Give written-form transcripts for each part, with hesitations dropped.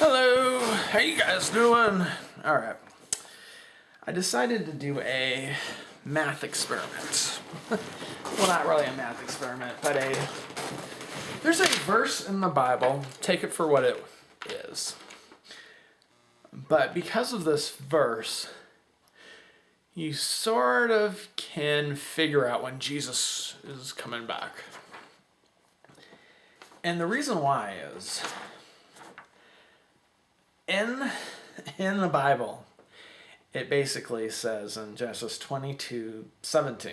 Hello, how you guys doing? All right, I decided to do a math experiment. Well, not really a math experiment, but there's a verse in the Bible, take it for what it is. But because of this verse, you sort of can figure out when Jesus is coming back. And the reason why is, in the Bible, it basically says in Genesis 22:17,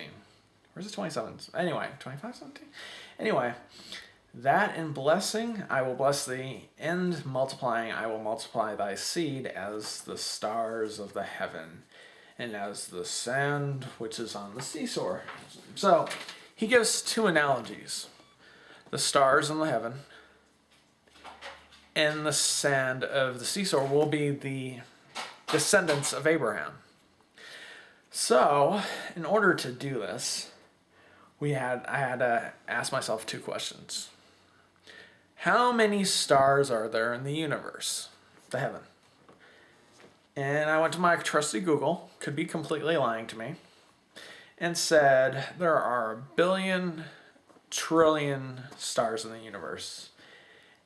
where's the 27? Anyway, 25:17? Anyway, that in blessing I will bless thee, and multiplying I will multiply thy seed as the stars of the heaven, and as the sand which is on the seashore. So, he gives two analogies. The stars in the heaven and the sand of the seashore will be the descendants of Abraham. So, in order to do this, I had to ask myself two questions. How many stars are there in the universe, the heaven? And I went to my trusty Google, could be completely lying to me, and said there are 1 billion trillion stars in the universe.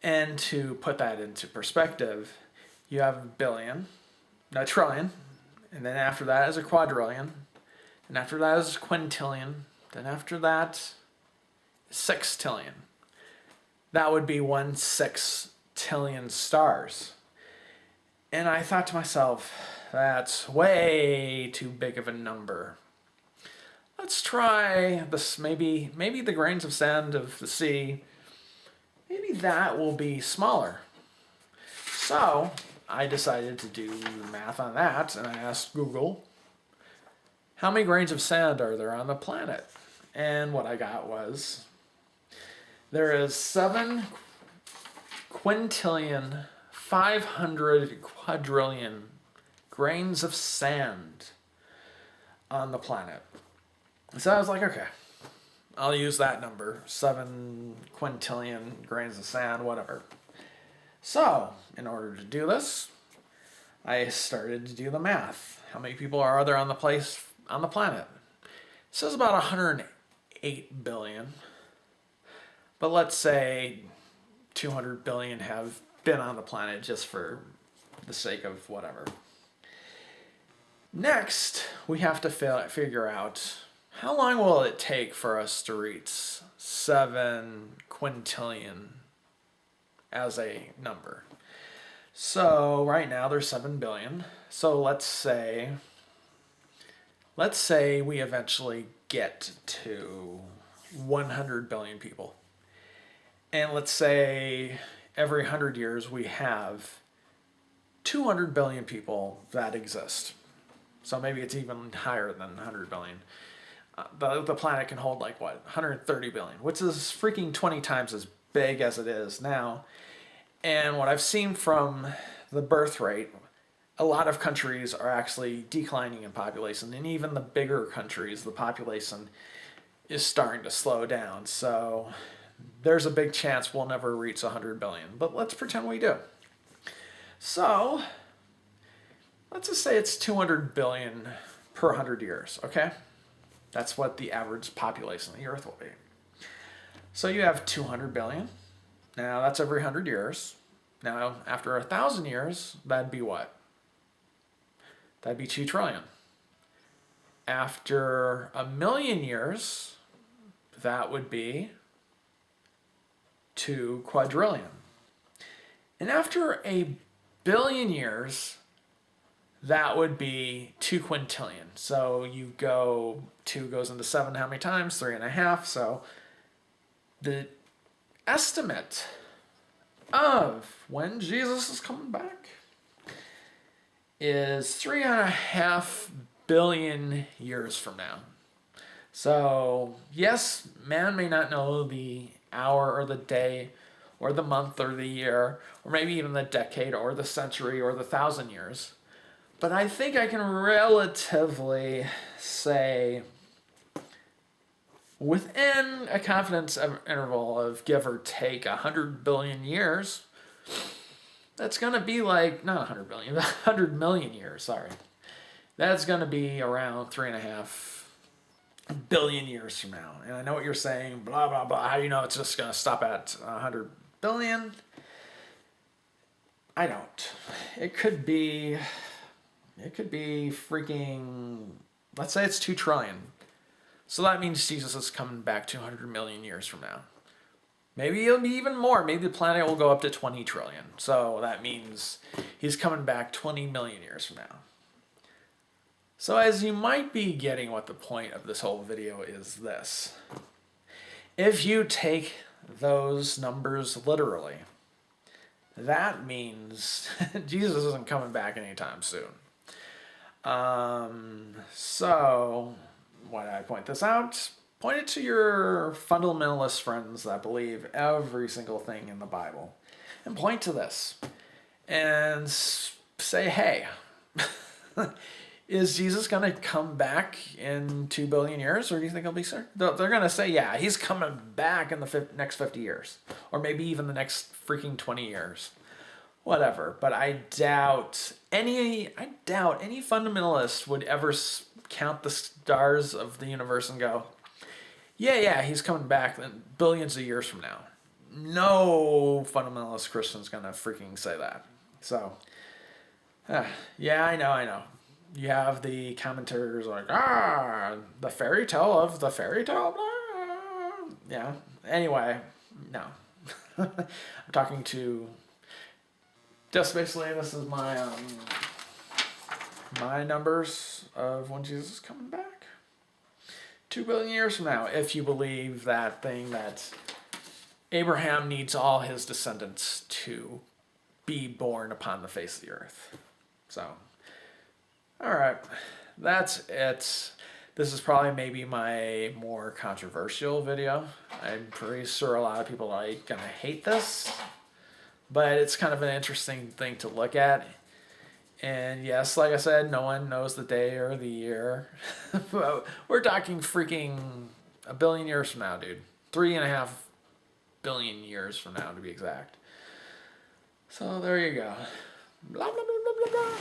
And to put that into perspective, you have a trillion, and then after that is a quadrillion, and after that is a quintillion, then after that, sextillion. That would be 1/6 stars. And I thought to myself, that's way too big of a number. Let's try this, maybe the grains of sand of the sea. Maybe that will be smaller. So I decided to do math on that, and I asked Google, how many grains of sand are there on the planet? And what I got was, there is 7 quintillion, 500 quadrillion grains of sand on the planet. So I was like, okay, I'll use that number, 7 quintillion grains of sand, whatever. So, in order to do this, I started to do the math. How many people are there on the planet? It says about 108 billion. But let's say 200 billion have been on the planet just for the sake of whatever. Next, we have to figure out, how long will it take for us to reach 7 quintillion as a number? So right now there's 7 billion. So let's say we eventually get to 100 billion people. And let's say every 100 years we have 200 billion people that exist. So maybe it's even higher than 100 billion. The planet can hold 130 billion, which is freaking 20 times as big as it is now. And what I've seen from the birth rate, a lot of countries are actually declining in population, and even the bigger countries, the population is starting to slow down. So there's a big chance we'll never reach 100 billion, but let's pretend we do. So let's just say it's 200 billion per 100 years, okay? That's what the average population of the Earth will be. So you have 200 billion. Now that's every 100 years. Now after 1,000 years, that'd be what? That'd be 2 trillion. After 1,000,000 years, that would be 2 quadrillion. And after 1,000,000,000 years, that would be 2 quintillion. So 2 goes into 7 how many times? 3.5. So the estimate of when Jesus is coming back is 3.5 billion years from now. So yes, man may not know the hour or the day or the month or the year, or maybe even the decade or the century or the 1,000 years. But I think I can relatively say, within a confidence interval of give or take 100 billion years, That's going to be like, not 100 billion, 100 million years, sorry. That's going to be around 3.5 billion years from now. And I know what you're saying, blah, blah, blah. How do you know it's just going to stop at 100 billion? I don't. It could be freaking, let's say it's 2 trillion. So that means Jesus is coming back 200 million years from now. Maybe it'll be even more. Maybe the planet will go up to 20 trillion. So that means he's coming back 20 million years from now. So as you might be getting what the point of this whole video is this. If you take those numbers literally, that means Jesus isn't coming back anytime soon. So why did I point this out? Point it to your fundamentalist friends that believe every single thing in the Bible. And point to this. And say, hey, is Jesus going to come back in 2 billion years? Or do you think he'll be sooner? They're going to say, yeah, he's coming back in the next 50 years. Or maybe even the next freaking 20 years. Whatever. But I doubt any fundamentalist would ever count the stars of the universe and go, yeah, he's coming back billions of years from now. No fundamentalist Christian's going to freaking say that. So, yeah, I know. You have the commenters like, the fairy tale of the fairy tale. Blah. Yeah. Anyway, no. I'm talking to, just basically this is my my numbers of when Jesus is coming back. 2 billion years from now, if you believe that thing that Abraham needs all his descendants to be born upon the face of the earth. So, all right, that's it. This is probably maybe my more controversial video. I'm pretty sure a lot of people are gonna hate this, but it's kind of an interesting thing to look at. And yes, like I said, no one knows the day or the year. We're talking freaking 1 billion years from now, dude. 3.5 billion years from now, to be exact. So there you go. Blah, blah, blah, blah, blah, blah.